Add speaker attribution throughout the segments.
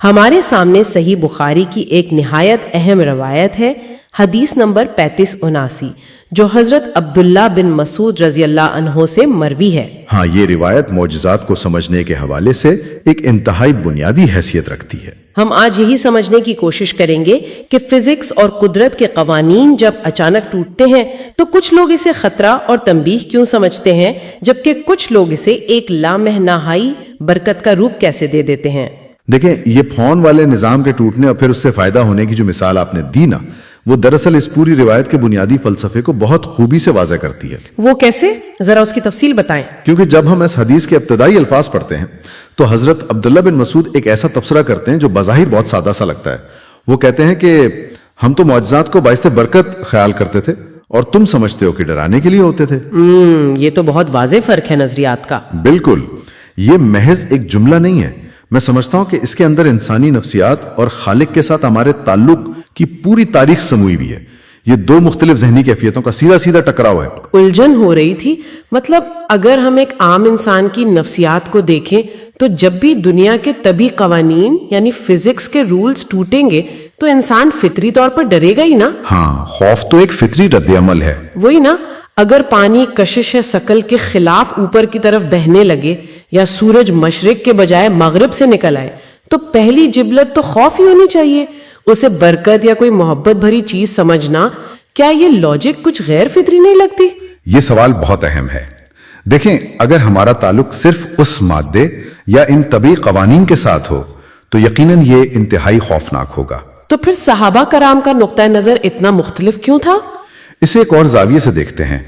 Speaker 1: ہمارے سامنے صحیح بخاری کی ایک نہایت اہم روایت ہے، حدیث نمبر 3579، جو حضرت عبداللہ بن مسعود رضی اللہ عنہ سے مروی ہے۔
Speaker 2: ہاں، یہ روایت معجزات کو سمجھنے کے حوالے سے ایک انتہائی بنیادی حیثیت رکھتی ہے۔
Speaker 1: ہم آج یہی سمجھنے کی کوشش کریں گے کہ فزکس اور قدرت کے قوانین جب اچانک ٹوٹتے ہیں تو کچھ لوگ اسے خطرہ اور تنبیہ کیوں سمجھتے ہیں، جبکہ کچھ لوگ اسے ایک لامح نہائی برکت کا روپ کیسے دے دیتے ہیں۔
Speaker 2: دیکھیں، یہ فون والے نظام کے ٹوٹنے اور پھر اس سے فائدہ ہونے کی جو مثال آپ نے دی نا، وہ دراصل اس پوری روایت کے بنیادی فلسفے کو بہت خوبی سے واضح کرتی ہے۔
Speaker 1: وہ کیسے؟ ذرا اس کی تفصیل بتائیں۔
Speaker 2: کیونکہ جب ہم اس حدیث کے ابتدائی الفاظ پڑھتے ہیں تو حضرت عبداللہ بن مسعود ایک ایسا تبصرہ کرتے ہیں جو بظاہر بہت سادہ سا لگتا ہے۔ وہ کہتے ہیں کہ ہم تو معجزات کو باعث برکت خیال کرتے تھے اور تم سمجھتے ہو کہ ڈرانے کے لیے ہوتے تھے۔
Speaker 1: یہ تو بہت واضح فرق ہے نظریات کا۔
Speaker 2: بالکل، یہ محض ایک جملہ نہیں ہے۔ میں سمجھتا ہوں کہ اس کے اندر انسانی نفسیات اور خالق کے ساتھ ہمارے تعلق کی پوری تاریخ سموئی بھی ہے۔ یہ دو مختلف ذہنی کیفیتوں کا سیدھا ٹکراؤ ہے۔
Speaker 1: الجھن ہو رہی تھی۔ مطلب اگر ہم ایک عام انسان کی نفسیات کو دیکھیں تو جب بھی دنیا کے طبی قوانین یعنی فزکس کے رولز ٹوٹیں گے تو انسان فطری طور پر ڈرے گا ہی نا۔
Speaker 2: ہاں، خوف تو ایک فطری رد عمل ہے۔
Speaker 1: وہی نا، اگر پانی کشش ثقل کے خلاف اوپر کی طرف بہنے لگے یا سورج مشرق کے بجائے مغرب سے نکل آئے تو پہلی جبلت تو خوف ہی ہونی چاہیے۔ اسے برکت یا کوئی محبت بھری چیز سمجھنا، کیا یہ لاجک کچھ غیر فطری نہیں لگتی؟
Speaker 2: یہ سوال بہت اہم ہے۔ دیکھیں، اگر ہمارا تعلق صرف اس مادے یا ان طبی قوانین کے ساتھ ہو تو یقیناً یہ انتہائی خوفناک ہوگا۔
Speaker 1: تو پھر صحابہ کرام کا نقطہ نظر اتنا مختلف کیوں تھا؟
Speaker 2: اسے ایک اور زاویے سے دیکھتے ہیں۔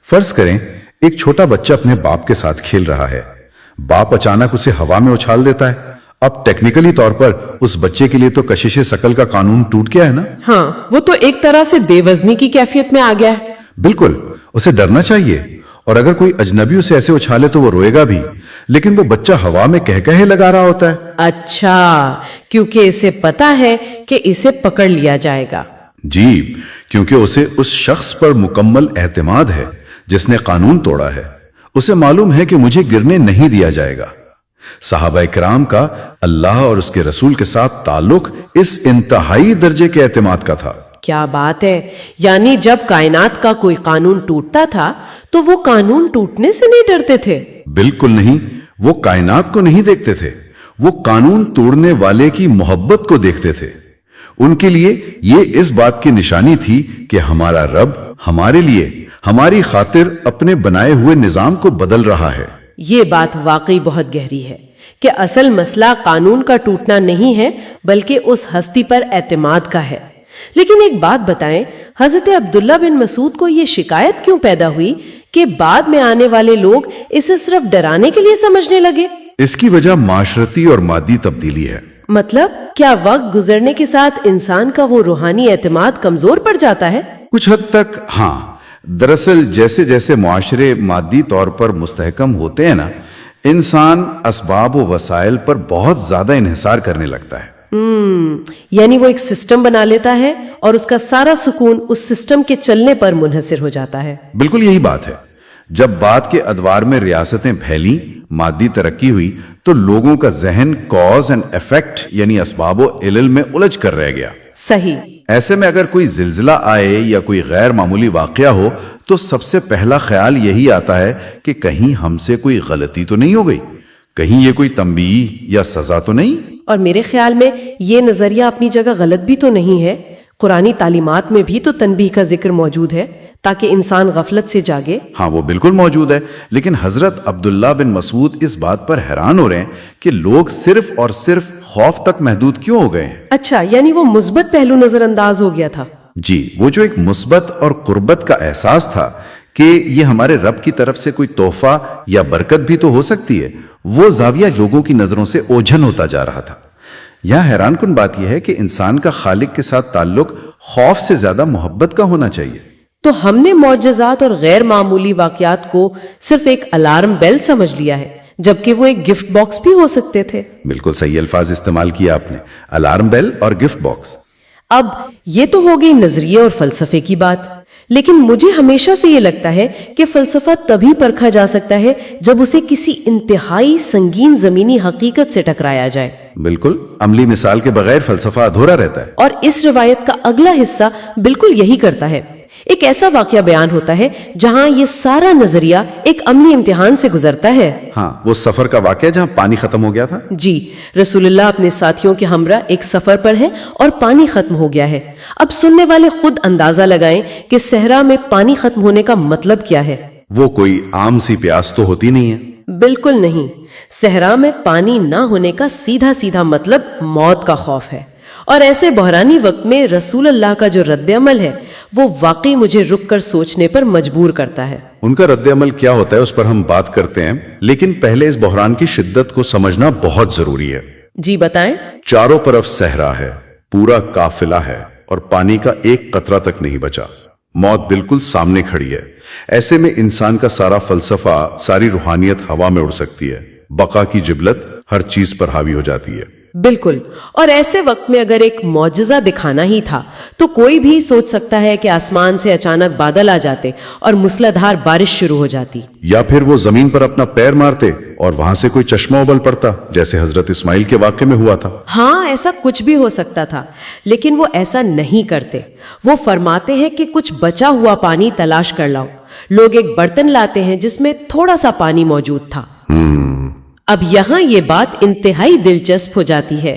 Speaker 2: فرض کریں ایک چھوٹا بچہ اپنے باپ کے ساتھ کھیل رہا ہے۔ باپ اچانک اسے ہوا میں اچھال دیتا ہے۔ اب ٹیکنیکلی طور پر اس بچے کے لیے تو کشش ثقل کا قانون ٹوٹ گیا ہے نا۔
Speaker 1: ہاں، وہ تو ایک طرح سے بے وزنی کی کیفیت میں آ گیا ہے۔
Speaker 2: بالکل، اسے ڈرنا چاہیے، اور اگر کوئی اجنبی اسے ایسے اچھالے تو وہ روئے گا بھی، لیکن وہ بچہ ہوا میں کہے لگا رہا ہوتا ہے۔
Speaker 1: اچھا، کیونکہ اسے پتا ہے کہ اسے پکڑ لیا جائے گا۔
Speaker 2: جی، کیونکہ اسے اس شخص پر مکمل اعتماد ہے جس نے قانون توڑا ہے۔ اسے معلوم ہے کہ مجھے گرنے نہیں دیا جائے گا۔ صحابہ کرام کا اللہ اور اس کے رسول کے ساتھ تعلق اس انتہائی درجے کے اعتماد کا تھا۔
Speaker 1: کیا بات ہے! یعنی جب کائنات کا کوئی قانون ٹوٹتا تھا تو وہ قانون ٹوٹنے سے نہیں ڈرتے تھے؟
Speaker 2: بالکل نہیں، وہ کائنات کو نہیں دیکھتے تھے، وہ قانون توڑنے والے کی محبت کو دیکھتے تھے۔ ان کے لیے یہ اس بات کی نشانی تھی کہ ہمارا رب ہمارے لیے، ہماری خاطر اپنے بنائے ہوئے نظام کو بدل رہا ہے۔
Speaker 1: یہ بات واقعی بہت گہری ہے کہ اصل مسئلہ قانون کا ٹوٹنا نہیں ہے بلکہ اس ہستی پر اعتماد کا ہے۔ لیکن ایک بات بتائیں، حضرت عبداللہ بن مسعود کو یہ شکایت کیوں پیدا ہوئی کہ بعد میں آنے والے لوگ اسے صرف ڈرانے کے لیے سمجھنے لگے؟
Speaker 2: اس کی وجہ معاشرتی اور مادی تبدیلی ہے۔
Speaker 1: مطلب کیا وقت گزرنے کے ساتھ انسان کا وہ روحانی اعتماد کمزور پڑ جاتا ہے؟
Speaker 2: کچھ حد تک ہاں۔ دراصل جیسے جیسے معاشرے مادی طور پر مستحکم ہوتے ہیں نا، انسان اسباب و وسائل پر بہت زیادہ انحصار کرنے لگتا ہے۔
Speaker 1: یعنی وہ ایک سسٹم بنا لیتا ہے اور اس کا سارا سکون اس سسٹم کے چلنے پر منحصر ہو جاتا ہے۔
Speaker 2: بالکل یہی بات ہے۔ جب بعد کے ادوار میں ریاستیں پھیلیں، مادی ترقی ہوئی، تو لوگوں کا ذہن کاز اینڈ ایفیکٹ یعنی اسباب و علل میں الجھ کر رہ گیا۔
Speaker 1: صحیح۔
Speaker 2: ایسے میں اگر کوئی زلزلہ آئے یا کوئی غیر معمولی واقعہ ہو تو سب سے پہلا خیال یہی آتا ہے کہ کہیں ہم سے کوئی غلطی تو نہیں ہو گئی، کہیں یہ کوئی تنبیہ یا سزا تو نہیں۔
Speaker 1: اور میرے خیال میں یہ نظریہ اپنی جگہ غلط بھی تو نہیں ہے۔ قرآنی تعلیمات میں بھی تو تنبیہ کا ذکر موجود ہے تاکہ انسان غفلت سے جاگے۔
Speaker 2: ہاں، وہ بالکل موجود ہے، لیکن حضرت عبداللہ بن مسعود اس بات پر حیران ہو رہے ہیں کہ لوگ صرف اور صرف خوف تک محدود کیوں ہو گئے ہیں۔
Speaker 1: اچھا، یعنی وہ مثبت پہلو نظر انداز ہو گیا تھا۔
Speaker 2: جی، وہ جو ایک مثبت اور قربت کا احساس تھا کہ یہ ہمارے رب کی طرف سے کوئی تحفہ یا برکت بھی تو ہو سکتی ہے، وہ زاویہ لوگوں کی نظروں سے اوجھل ہوتا جا رہا تھا۔ یہاں حیران کن بات یہ ہے کہ انسان کا خالق کے ساتھ تعلق خوف سے زیادہ محبت کا ہونا چاہیے۔
Speaker 1: تو ہم نے معجزات اور غیر معمولی واقعات کو صرف ایک الارم بیل سمجھ لیا ہے، جبکہ وہ ایک گفٹ باکس بھی ہو سکتے تھے۔
Speaker 2: بالکل صحیح الفاظ استعمال کیا آپ نے، الارم بیل اور گفٹ باکس۔
Speaker 1: اب یہ تو ہو گئی نظریے اور فلسفے کی بات، लेकिन मुझे हमेशा से ये लगता है कि फलसफा तभी परखा जा सकता है जब उसे किसी इंतहाई संगीन जमीनी हकीकत से टकराया जाए।
Speaker 2: बिल्कुल, अमली मिसाल के बगैर फलसफा अधूरा रहता है।
Speaker 1: और इस रिवायत का अगला हिस्सा बिल्कुल यही करता है। एक ऐसा वाकया बयान होता है जहां ये सारा नजरिया एक अमली इम्तिहान से गुजरता है।
Speaker 2: हाँ, वो सफर का वाकया जहां पानी खत्म हो गया था।
Speaker 1: जी, रसूलुल्लाह अपने साथियों के हमरा एक सफर पर हैं और पानी खत्म हो गया है। अब सुनने वाले खुद अंदाजा लगाएं कि सहरा में पानी खत्म होने का मतलब क्या है।
Speaker 2: वो कोई आम सी प्यास तो होती नहीं है।
Speaker 1: बिल्कुल नहीं। सहरा में पानी ना होने का सीधा सीधा मतलब मौत का खौफ है। और ऐसे बहरानी वक्त में रसूल अल्लाह का जो रद्द-ए-अमल है वो वाकई मुझे रुक कर सोचने पर मजबूर करता है।
Speaker 2: उनका रद्द-ए-अमल क्या होता है उस पर हम बात करते हैं, लेकिन पहले इस बहरान की शिद्दत को समझना बहुत जरूरी है।
Speaker 1: जी बताएं।
Speaker 2: चारों तरफ सहरा है, पूरा काफिला है और पानी का एक कतरा तक नहीं बचा। मौत बिल्कुल सामने खड़ी है। ऐसे में इंसान का सारा फलसफा, सारी रूहानियत हवा में उड़ सकती है। बका की जिबलत हर चीज पर हावी हो जाती है।
Speaker 1: बिल्कुल। और ऐसे वक्त में अगर एक मौजज़ा दिखाना ही था तो कोई भी सोच सकता है कि आसमान से अचानक बादल आ जाते और मूसलाधार बारिश शुरू हो जाती,
Speaker 2: या फिर वो जमीन पर अपना पैर मारते और वहां से कोई चश्मा उबल पड़ता, जैसे हजरत इस्माइल के वाक़े में हुआ था।
Speaker 1: हाँ, ऐसा कुछ भी हो सकता था, लेकिन वो ऐसा नहीं करते। वो फरमाते हैं कि कुछ बचा हुआ पानी तलाश कर लाओ। लोग एक बर्तन लाते हैं जिसमें थोड़ा सा पानी मौजूद था। अब यहाँ ये बात इंतहाई दिलचस्प हो जाती है।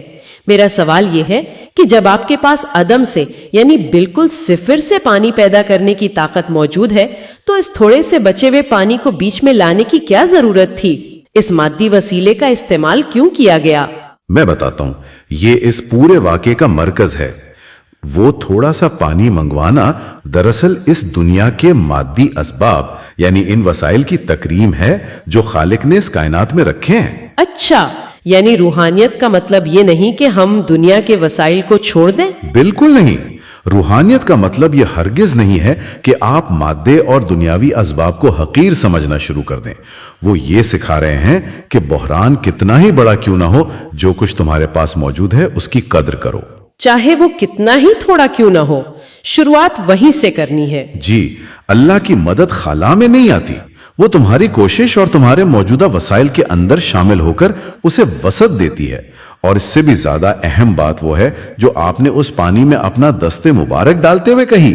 Speaker 1: मेरा सवाल ये है कि जब आपके पास अदम से यानी बिल्कुल सिफर से पानी पैदा करने की ताकत मौजूद है तो इस थोड़े से बचे हुए पानी को बीच में लाने की क्या जरूरत थी? इस मादी वसीले का इस्तेमाल क्यों किया गया?
Speaker 2: मैं बताता हूं, ये इस पूरे वाक़े का मरकज है। वो थोड़ा सा पानी मंगवाना दरअसल इस दुनिया के मादी असबाब यानी इन वसाइल की तकरीम है जो खालिक ने इस कायनात में रखे हैं।
Speaker 1: अच्छा, यानी रूहानियत का मतलब ये नहीं कि हम दुनिया के वसाइल को छोड़ दें?
Speaker 2: बिल्कुल नहीं। रूहानियत का मतलब यह हरगिज नहीं है कि आप मादे और दुनियावी असबाब को हकीर समझना शुरू कर दें। वो ये सिखा रहे हैं कि बहरान कितना ही बड़ा क्यों ना हो, जो कुछ तुम्हारे पास मौजूद है उसकी कद्र करो,
Speaker 1: चाहे वो कितना ही थोड़ा क्यों ना हो। शुरुआत वहीं से करनी है।
Speaker 2: जी, अल्लाह की मदद खाला में नहीं आती, वो तुम्हारी कोशिश और तुम्हारे मौजूदा वसाइल के अंदर शामिल होकर उसे वसत देती है। और इससे भी ज्यादा अहम बात वो है जो आपने उस पानी में अपना दस्ते मुबारक डालते हुए कही।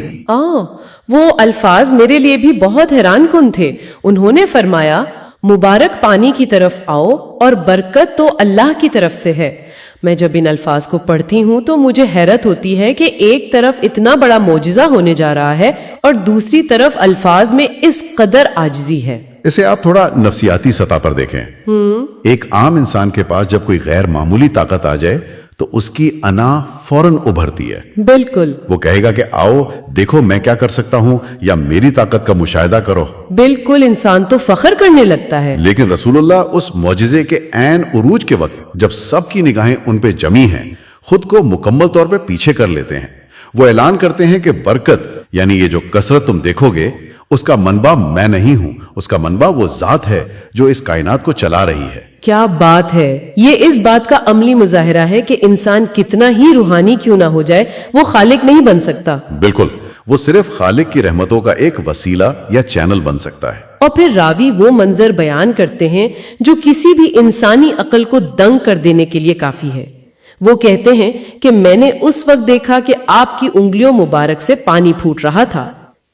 Speaker 1: वो अल्फाज मेरे लिए भी बहुत हैरान कुन थे। उन्होंने फरमाया, मुबारक पानी की तरफ आओ और बरकत तो अल्लाह की तरफ से है। मैं जब इन अल्फाज को पढ़ती हूँ तो मुझे हैरत होती है कि एक तरफ इतना बड़ा मौजिज़ा होने जा रहा है और दूसरी तरफ अल्फाज में इस कदर आजिज़ी है।
Speaker 2: इसे आप थोड़ा नफ्सियाती सतह पर देखें। एक आम इंसान के पास जब कोई गैर मामूली ताकत आ जाए तो उसकी अना फौरन उभरती है।
Speaker 1: बिल्कुल।
Speaker 2: वो कहेगा कि आओ देखो मैं क्या कर सकता हूँ, या मेरी ताकत का मुशाहिदा करो।
Speaker 1: बिल्कुल, इंसान तो फख्र करने लगता है।
Speaker 2: लेकिन रसूलुल्लाह उस मौजिज़े के ऐन उरूज के वक्त जब सबकी निगाहें उन पे जमी हैं, खुद को मुकम्मल तौर पे पीछे कर लेते हैं। वो ऐलान करते हैं कि बरकत यानी ये जो कसरत तुम देखोगे उसका मनबा मैं नहीं हूं, उसका मनबा वो जात है जो इस कायनात को चला रही है।
Speaker 1: क्या बात है! ये इस बात का अमली मुजाहिरा है कि इंसान कितना ही रूहानी क्यों ना हो जाए, वो खालिक नहीं बन सकता।
Speaker 2: बिल्कुल, वो सिर्फ खालिक की रहमतों का एक वसीला या चैनल बन सकता है।
Speaker 1: और फिर रावी वो मंजर बयान करते हैं जो किसी भी इंसानी अकल को दंग कर देने के लिए काफी है। वो कहते हैं कि मैंने उस वक्त देखा कि आपकी उंगलियों मुबारक से पानी फूट रहा था।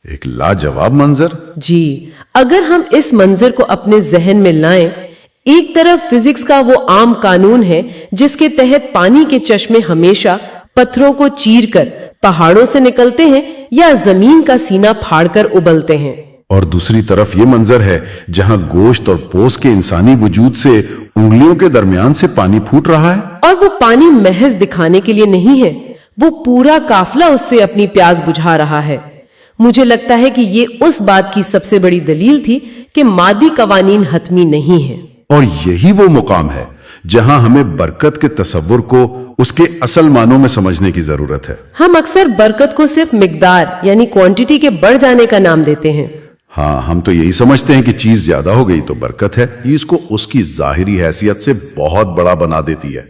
Speaker 2: एक लाजवाब मंजर।
Speaker 1: जी, अगर हम इस मंजर को अपने जहन में लाएं, एक तरफ फिजिक्स का वो आम कानून है जिसके तहत पानी के चश्मे हमेशा पत्थरों को चीरकर पहाड़ों से निकलते हैं या जमीन का सीना फाड़कर उबलते हैं,
Speaker 2: और दूसरी तरफ ये मंजर है जहां गोश्त और पोस के इंसानी वजूद से उंगलियों के दरमियान से पानी फूट रहा है।
Speaker 1: और वो पानी महज दिखाने के लिए नहीं है, वो पूरा काफिला उससे अपनी प्यास बुझा रहा है। मुझे लगता है कि ये उस बात की सबसे बड़ी दलील थी कि मादी कवानीन हतमी नहीं है।
Speaker 2: और यही वो मुकाम है जहां हमें बरकत के तसव्वुर को उसके असल मानों में समझने की जरूरत है।
Speaker 1: हम अक्सर बरकत को सिर्फ मिकदार यानी क्वांटिटी के बढ़ जाने का नाम देते हैं।
Speaker 2: हाँ, हम तो यही समझते हैं कि चीज ज्यादा हो गई तो बरकत है। ये इसको उसकी जाहिरी हैसियत से बहुत बड़ा बना देती है।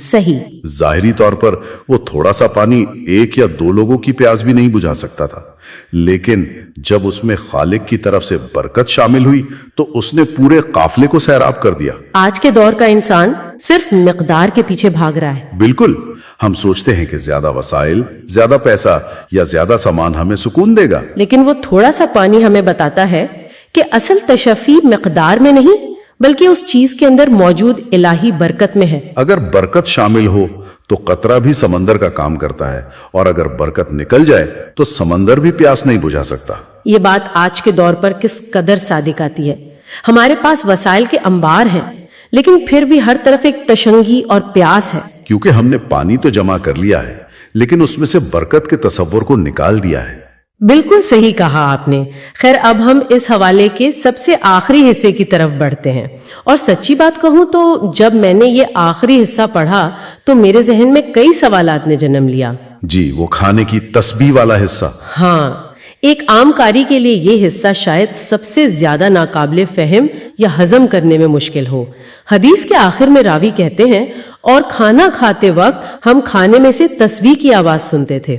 Speaker 1: सही।
Speaker 2: जाहिरी तौर पर वो थोड़ा सा पानी एक या दो लोगों की प्यास भी नहीं बुझा सकता था, लेकिन जब उसमें खालिक की तरफ से बरकत शामिल हुई तो उसने पूरे काफले को सैराब कर दिया।
Speaker 1: आज के दौर का इंसान सिर्फ मिकदार के पीछे भाग रहा है।
Speaker 2: बिल्कुल, हम सोचते हैं कि ज्यादा वसाइल, ज्यादा पैसा या ज्यादा सामान हमें सुकून देगा,
Speaker 1: लेकिन वो थोड़ा सा पानी हमें बताता है कि असल तशफ़ी मिकदार में नहीं बल्कि उस चीज के अंदर मौजूद इलाही बरकत में है।
Speaker 2: अगर बरकत शामिल हो तो कतरा भी समंदर का काम करता है, और अगर बरकत निकल जाए तो समंदर भी प्यास नहीं बुझा सकता।
Speaker 1: ये बात आज के दौर पर किस कदर सादिक आती है। हमारे पास वसाइल के अंबार हैं, लेकिन फिर भी हर तरफ एक तशंगी और प्यास है।
Speaker 2: क्योंकि हमने पानी तो जमा कर लिया है, लेकिन उसमें से बरकत के तसव्वुर को निकाल दिया है।
Speaker 1: बिल्कुल सही कहा आपने। खैर, अब हम इस हवाले के सबसे आखिरी हिस्से की तरफ बढ़ते हैं। और सच्ची बात कहूं तो जब मैंने ये आखिरी हिस्सा पढ़ा तो मेरे जहन में कई सवालात ने जन्म लिया।
Speaker 2: जी, वो खाने की तस्बीह वाला हिस्सा।
Speaker 1: हाँ, एक आम कारी के लिए ये हिस्सा शायद सबसे ज्यादा नाकाबिले फहम या हजम करने में मुश्किल हो। हदीस के आखिर में रावी कहते हैं, और खाना खाते वक्त हम खाने में से तस्बीह की आवाज सुनते थे।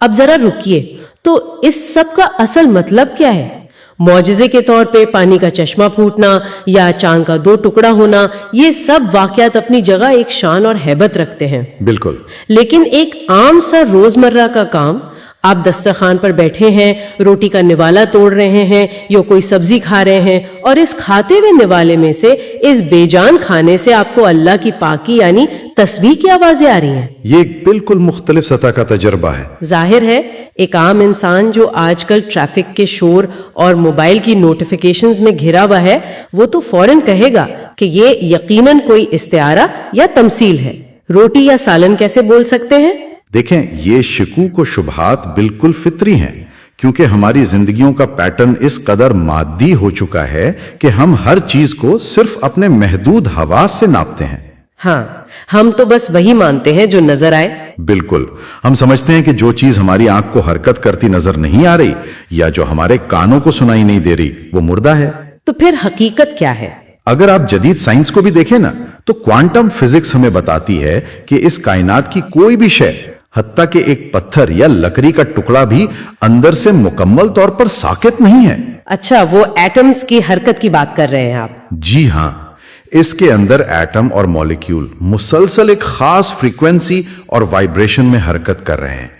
Speaker 1: अब जरा रुकिए, तो इस सब का असल मतलब क्या है? मौजिजे के तौर पे पानी का चश्मा फूटना या चांद का 2 टुकड़ा होना, ये सब वाकयात अपनी जगह एक शान और हैबत रखते हैं।
Speaker 2: बिल्कुल।
Speaker 1: लेकिन एक आम सा रोजमर्रा का काम, आप दस्तरखान पर बैठे हैं, रोटी का निवाला तोड़ रहे हैं या कोई सब्जी खा रहे हैं, और इस खाते हुए निवाले में से, इस बेजान खाने से आपको अल्लाह की पाकी यानी तस्बीह की आवाजें आ रही हैं।
Speaker 2: ये एक बिल्कुल मुख्तलिफ सतह का तजर्बा है।
Speaker 1: जाहिर है एक आम इंसान जो आजकल ट्रैफिक के शोर और मोबाइल की नोटिफिकेशंस में घिरा हुआ है, वो तो फौरन कहेगा कि ये यकीनन कोई इस्तिआरा या तमसील है। रोटी या सालन कैसे बोल सकते हैं?
Speaker 2: देखें, ये शिकूक व शुबहात बिल्कुल फितरी हैं, क्योंकि हमारी जिंदगियों का पैटर्न इस कदर मादी हो चुका है कि हम हर चीज को सिर्फ अपने महदूद हवास से नापते हैं।
Speaker 1: हाँ, हम तो बस वही मानते हैं जो नजर आए।
Speaker 2: बिल्कुल, हम समझते हैं कि जो चीज हमारी आंख को हरकत करती नजर नहीं आ रही या जो हमारे कानों को सुनाई नहीं दे रही, वो मुर्दा है।
Speaker 1: तो फिर हकीकत क्या है?
Speaker 2: अगर आप जदीद साइंस को भी देखें ना, तो क्वांटम फिजिक्स हमें बताती है कि इस कायनात की कोई भी शय, हत्ता कि एक पत्थर या लकड़ी का टुकड़ा भी अंदर से मुकम्मल तौर पर साकित नहीं है।
Speaker 1: अच्छा, वो एटम्स की हरकत की बात कर रहे हैं आप?
Speaker 2: जी हाँ, इसके अंदर एटम और मॉलिक्यूल मुसलसल एक खास फ्रीक्वेंसी और वाइब्रेशन में हरकत कर रहे हैं।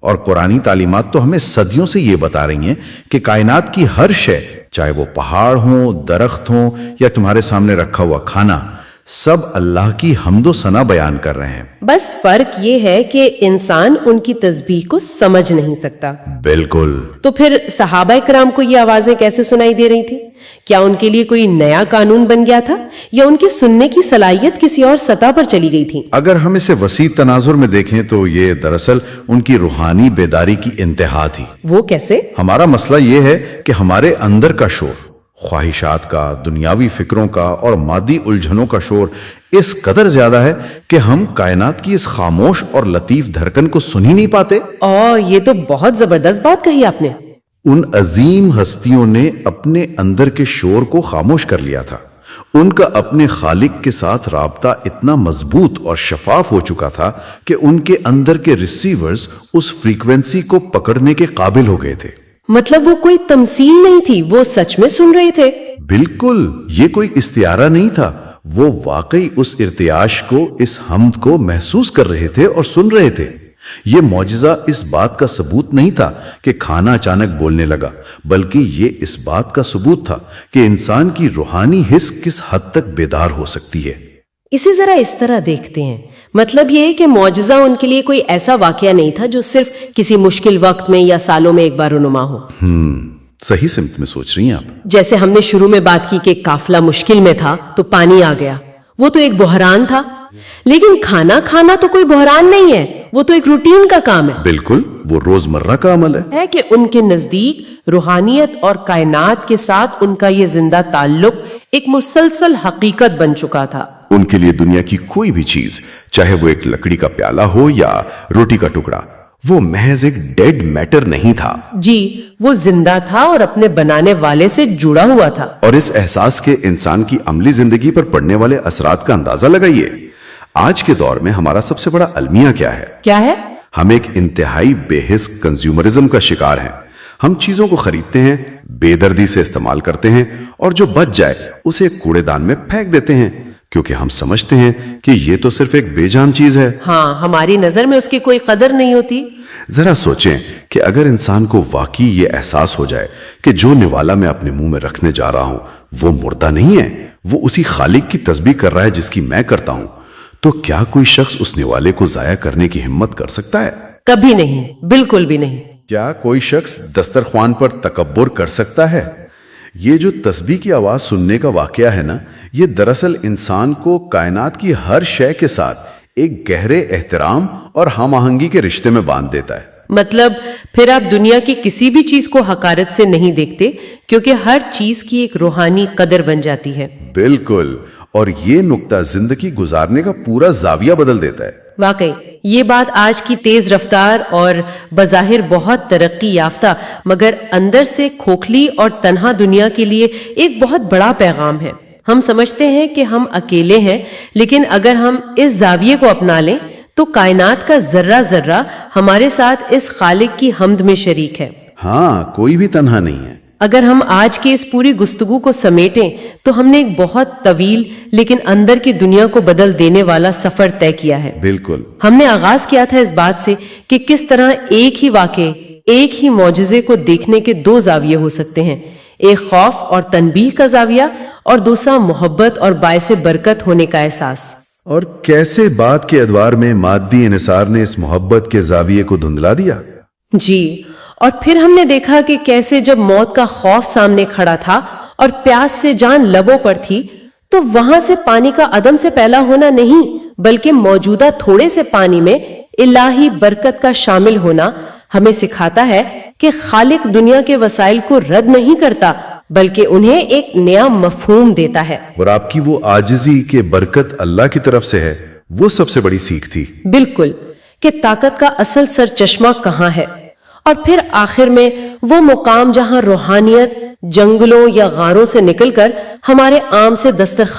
Speaker 2: और कुरानी तालीमात तो हमें सदियों से ये बता रही हैं कि कायनात की हर शय, चाहे वो पहाड़ हो, दरख्त हो या तुम्हारे सामने रखा हुआ खाना, सब अल्लाह की हम्दो सना बयान कर रहे हैं।
Speaker 1: बस फर्क ये है कि इंसान उनकी तस्बीह को समझ नहीं सकता।
Speaker 2: बिल्कुल।
Speaker 1: तो फिर सहाबा इकराम को ये आवाजें कैसे सुनाई दे रही थी? क्या उनके लिए कोई नया कानून बन गया था या उनकी सुनने की सलाहियत किसी और सतह पर चली गई थी?
Speaker 2: अगर हम इसे वसी तनाजुर में देखें तो ये दरअसल उनकी रूहानी बेदारी की इंतहा थी।
Speaker 1: वो कैसे?
Speaker 2: हमारा मसला ये है कि हमारे अंदर का शोर, ख्वाहिशात का, दुनियावी फिक्रों का और मादी उलझनों का शोर इस कदर ज्यादा है कि हम कायनात की इस खामोश और लतीफ धड़कन को सुन ही नहीं पाते।
Speaker 1: ये तो बहुत जबरदस्त बात कही आपने।
Speaker 2: उन अजीम हस्तियों ने अपने अंदर के शोर को खामोश कर लिया था। उनका अपने खालिक के साथ राब्ता इतना मजबूत और शफाफ हो चुका था कि उनके अंदर के रिसीवर्स उस फ्रीक्वेंसी को पकड़ने के काबिल हो गए थे।
Speaker 1: मतलब वो कोई तमसील नहीं थी, वो सच में सुन रहे थे।
Speaker 2: बिल्कुल, ये कोई इस्तियारा नहीं था, वो वाकई उस इर्तियाश को, इस हम्द को महसूस कर रहे थे और सुन रहे थे। ये मौजिजा इस बात का सबूत नहीं था कि खाना अचानक बोलने लगा, बल्कि ये इस बात का सबूत था कि इंसान की रूहानी हिस्स किस हद तक बेदार हो सकती है।
Speaker 1: इसे जरा इस तरह देखते हैं, मतलब ये है कि मौजिजा उनके लिए कोई ऐसा वाकया नहीं था जो सिर्फ किसी मुश्किल वक्त में या सालों में एक बार रुनुमा हो।
Speaker 2: सही सिमत में सोच रही हैं आप।
Speaker 1: जैसे हमने शुरू में बात की कि काफिला मुश्किल में था तो पानी आ गया, वो तो एक बहरान था। लेकिन खाना खाना तो कोई बहरान नहीं है, वो तो एक रूटीन का काम है।
Speaker 2: बिल्कुल, वो रोजमर्रा का अमल है
Speaker 1: कि उनके नजदीक रूहानियत और कायनात के साथ उनका ये जिंदा ताल्लुक एक मुसलसल हकीकत बन चुका था।
Speaker 2: उनके लिए दुनिया की कोई भी चीज, चाहे वो एक लकड़ी का प्याला हो या रोटी का टुकड़ा, वो महज एक डेड मैटर नहीं था।
Speaker 1: जी, वो जिंदा था और अपने बनाने वाले से जुड़ा हुआ था।
Speaker 2: और इस एहसास के इंसान की अमली जिंदगी पर पड़ने वाले असरात का अंदाजा लगाइए। आज के दौर में हमारा सबसे बड़ा अलमिया क्या है?
Speaker 1: क्या है?
Speaker 2: हम एक इंतहाई बेहिस कंज्यूमरिज्म का शिकार हैं। ہم چیزوں کو خریدتے ہیں، بے دردی سے استعمال کرتے ہیں اور جو بچ جائے اسے ایک کوڑے دان میں پھینک دیتے ہیں کیونکہ ہم سمجھتے ہیں کہ یہ تو صرف ایک بے جان چیز ہے۔
Speaker 1: ہاں، ہماری نظر میں اس کی کوئی قدر نہیں ہوتی۔
Speaker 2: ذرا سوچیں کہ اگر انسان کو واقعی یہ احساس ہو جائے کہ جو نوالا میں اپنے منہ میں رکھنے جا رہا ہوں وہ مردہ نہیں ہے، وہ اسی خالق کی تسبیح کر رہا ہے جس کی میں کرتا ہوں، تو کیا کوئی شخص اس نوالے کو ضائع کرنے کی ہمت کر سکتا ہے؟
Speaker 1: کبھی نہیں، بالکل بھی نہیں۔
Speaker 2: کیا کوئی شخص دسترخوان پر تکبر کر سکتا ہے؟ یہ جو تسبیح کی آواز سننے کا واقعہ ہے نا، یہ دراصل انسان کو کائنات کی ہر شے کے ساتھ ایک گہرے احترام اور ہم آہنگی کے رشتے میں باندھ دیتا ہے۔
Speaker 1: مطلب پھر آپ دنیا کی کسی بھی چیز کو حقارت سے نہیں دیکھتے کیونکہ ہر چیز کی ایک روحانی قدر بن جاتی ہے۔
Speaker 2: بالکل، اور یہ نقطہ زندگی گزارنے کا پورا زاویہ بدل دیتا ہے۔
Speaker 1: واقعی یہ بات آج کی تیز رفتار اور بظاہر بہت ترقی یافتہ مگر اندر سے کھوکھلی اور تنہا دنیا کے لیے ایک بہت بڑا پیغام ہے۔ ہم سمجھتے ہیں کہ ہم اکیلے ہیں، لیکن اگر ہم اس زاویے کو اپنا لیں تو کائنات کا ذرہ ذرہ ہمارے ساتھ اس خالق کی حمد میں شریک ہے۔
Speaker 2: ہاں، کوئی بھی تنہا نہیں ہے۔
Speaker 1: اگر ہم آج کی اس پوری گفتگو کو سمیٹیں تو ہم نے ایک بہت طویل لیکن اندر کی دنیا کو بدل دینے والا سفر طے کیا ہے۔
Speaker 2: بالکل،
Speaker 1: ہم نے آغاز کیا تھا اس بات سے کہ کس طرح ایک ہی واقعے، ایک ہی معجزے کو دیکھنے کے دو زاویے ہو سکتے ہیں، ایک خوف اور تنبیہ کا زاویہ اور دوسرا محبت اور باعث برکت ہونے کا احساس۔
Speaker 2: اور کیسے بات کے ادوار میں مادی انحصار نے اس محبت کے زاویے کو دھندلا دیا۔
Speaker 1: جی، اور پھر ہم نے دیکھا کہ کیسے جب موت کا خوف سامنے کھڑا تھا اور پیاس سے جان لبوں پر تھی تو وہاں سے پانی کا عدم سے پیدا ہونا نہیں بلکہ موجودہ تھوڑے سے پانی میں الہی برکت کا شامل ہونا ہمیں سکھاتا ہے کہ خالق دنیا کے وسائل کو رد نہیں کرتا بلکہ انہیں ایک نیا مفہوم دیتا ہے۔
Speaker 2: اور آپ کی وہ عاجزی کہ برکت اللہ کی طرف سے ہے، وہ سب سے بڑی سیکھ تھی۔
Speaker 1: بالکل، کہ طاقت کا اصل سرچشمہ کہاں ہے، اور پھر آخر میں وہ مقام جہاں روحانیت جنگلوں یا غاروں سے نکل کر ہمارے عام سے دسترخوان